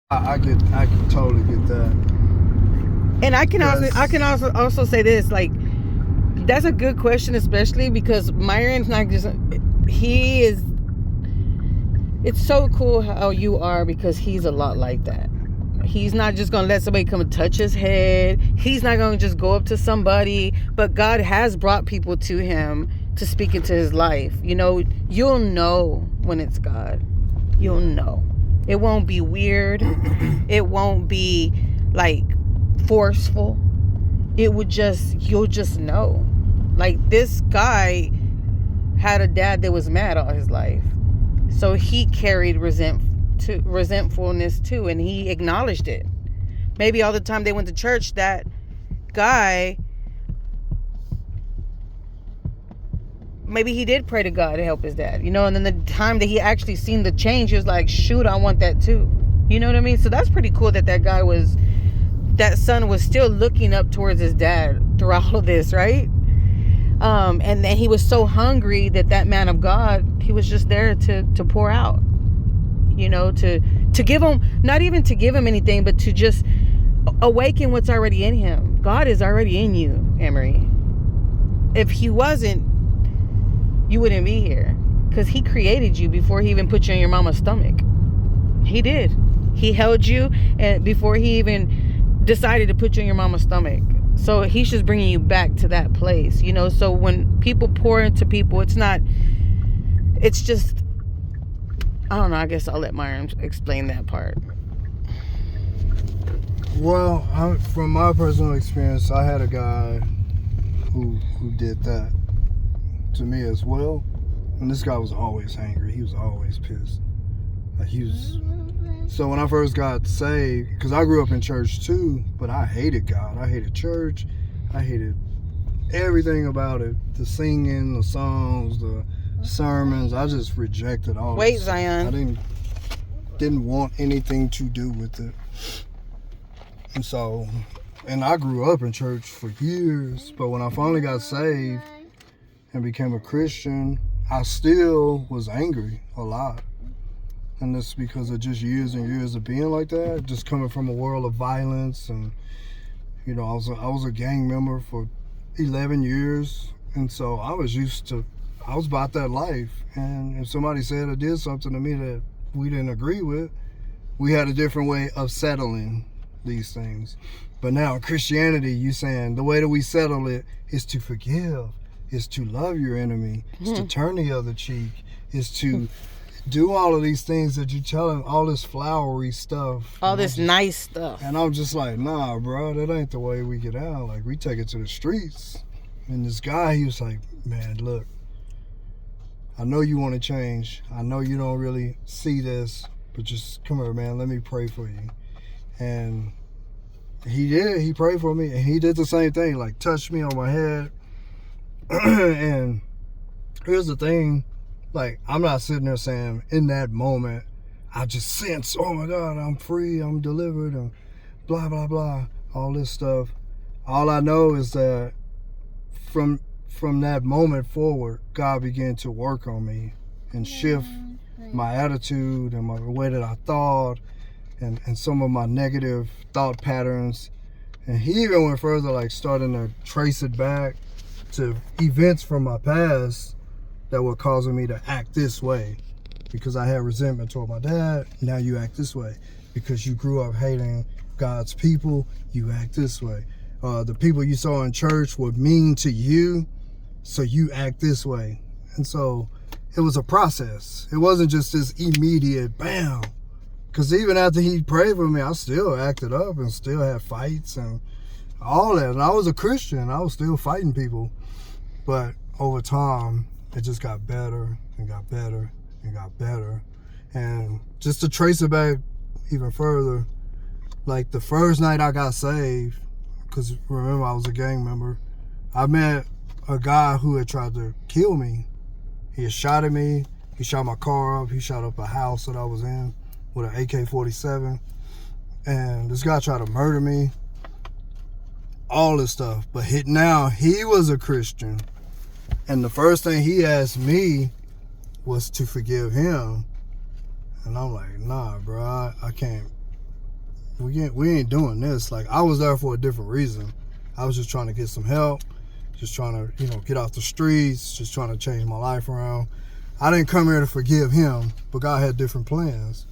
I can totally get that. And I can Because also say this, like, that's a good question, especially because Myron's not just, he is, it's so cool how you are, because he's a lot like that. He's not just gonna let somebody come and touch his head. He's not gonna just go up to somebody. But God has brought people to him to speak into his life. You know, you'll know when it's God. You'll know. It won't be weird. It won't be like forceful. It would just, you'll just know. Like, this guy had a dad that was mad all his life. So he carried resentfulness too, and he acknowledged it. Maybe all the time they went to church, that guy, maybe he did pray to God to help his dad, you know, and then the time that he actually seen the change, he was like, shoot, I want that too. You know what I mean? So that's pretty cool that that son was still looking up towards his dad through all of this, right? And then he was so hungry that man of God, he was just there to pour out, you know, to give him, not even to give him anything, but to just awaken what's already in him. God is already in you, Emery. If he wasn't, you wouldn't be here, because he created you before he even put you in your mama's stomach. He did. He held you, and before he even decided to put you in your mama's stomach. So he's just bringing you back to that place, you know. So when people pour into people, it's just, I don't know, I guess I'll let Myron explain that part. well, from my personal experience, I had a guy who did that to me as well, and this guy was always angry. He was always pissed. Like, he was. So when I first got saved, because I grew up in church too, but I hated God. I hated church. I hated everything about it. The singing, the songs, the sermons. I just rejected all Wait, this. Zion. I didn't want anything to do with it. And so, and I grew up in church for years, but when I finally got saved and became a Christian, I still was angry a lot. And that's because of just years and years of being like that, just coming from a world of violence. And, you know, I was a gang member for 11 years. And so I was about that life. And if somebody said or did something to me that we didn't agree with, we had a different way of settling these things. But now in Christianity, you saying the way that we settle it is to forgive, is to love your enemy, is to turn the other cheek, is to do all of these things that you tell him, all this flowery stuff, all this nice stuff. And I'm just like, nah, bro, that ain't the way we get out. Like, we take it to the streets. And this guy, he was like, man, look, I know you want to change. I know you don't really see this, but just come here, man. Let me pray for you. And he did. He prayed for me, and he did the same thing, like touched me on my head. And here's the thing. Like, I'm not sitting there saying in that moment, I just sense, oh my God, I'm free, I'm delivered, and blah, blah, blah, all this stuff. All I know is that from that moment forward, God began to work on me and shift my attitude and my way that I thought and some of my negative thought patterns. And he even went further, like starting to trace it back to events from my past that were causing me to act this way. Because I had resentment toward my dad, now you act this way. Because you grew up hating God's people, you act this way. The people you saw in church were mean to you, so you act this way. And so it was a process. It wasn't just this immediate bam. Because even after he prayed for me, I still acted up and still had fights and all that. And I was a Christian, I was still fighting people. But over time, it just got better and got better and got better. And just to trace it back even further, like the first night I got saved, because remember I was a gang member, I met a guy who had tried to kill me. He had shot at me, he shot my car up, he shot up a house that I was in with an AK-47. And this guy tried to murder me, all this stuff. But now he was a Christian. And the first thing he asked me was to forgive him. And I'm like, nah, bro, I can't we ain't doing this. Like, I was there for a different reason. I was just trying to get some help, just trying to, you know, get off the streets, just trying to change my life around. I didn't come here to forgive him, but God had different plans.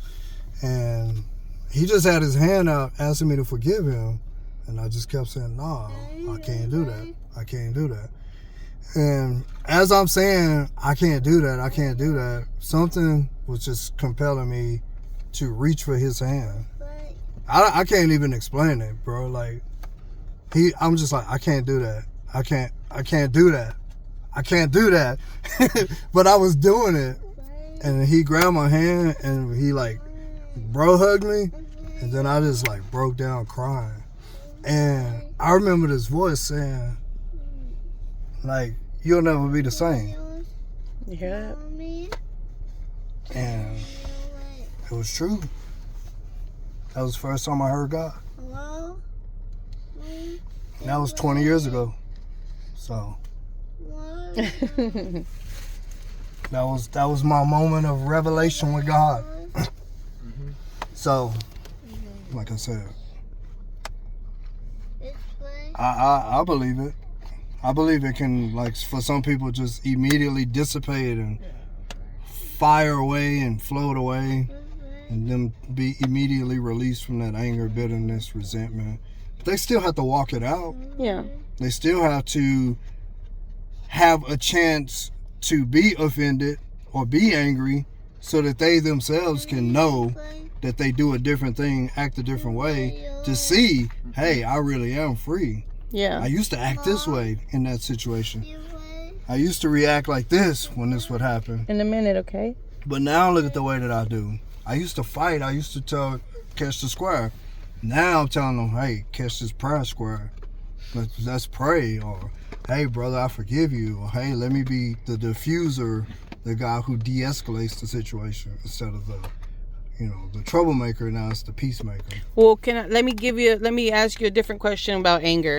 And he just had his hand out asking me to forgive him. And I just kept saying, no, I can't do that. I can't do that. And as I'm saying, I can't do that, something was just compelling me to reach for his hand. I can't even explain it, bro. Like, I'm just like, I can't do that. I can't do that. I can't do that. But I was doing it. And he grabbed my hand and he like, bro hugged me. And then I just like broke down crying. And I remember this voice saying, like, you'll never be the same. Yeah. And it was true. That was the first time I heard God. And that was 20 years ago. So that was my moment of revelation with God. So, like I said, I believe it. I believe it can, like, for some people, just immediately dissipate and fire away and float away, and then be immediately released from that anger, bitterness, resentment. But they still have to walk it out. Yeah. They still have to have a chance to be offended or be angry so that they themselves can know that they do a different thing, act a different way, to see, hey, I really am free. Yeah. I used to act this way in that situation. I used to react like this when this would happen. In a minute, okay? But now look at the way that I do. I used to fight. I used to tell, catch the square. Now I'm telling them, hey, catch this prayer square. Let's pray. Or, hey, brother, I forgive you. Or, hey, let me be the diffuser, the guy who de-escalates the situation instead of the, you know, the troublemaker. Now it's the peacemaker. Well, let me ask you a different question about anger.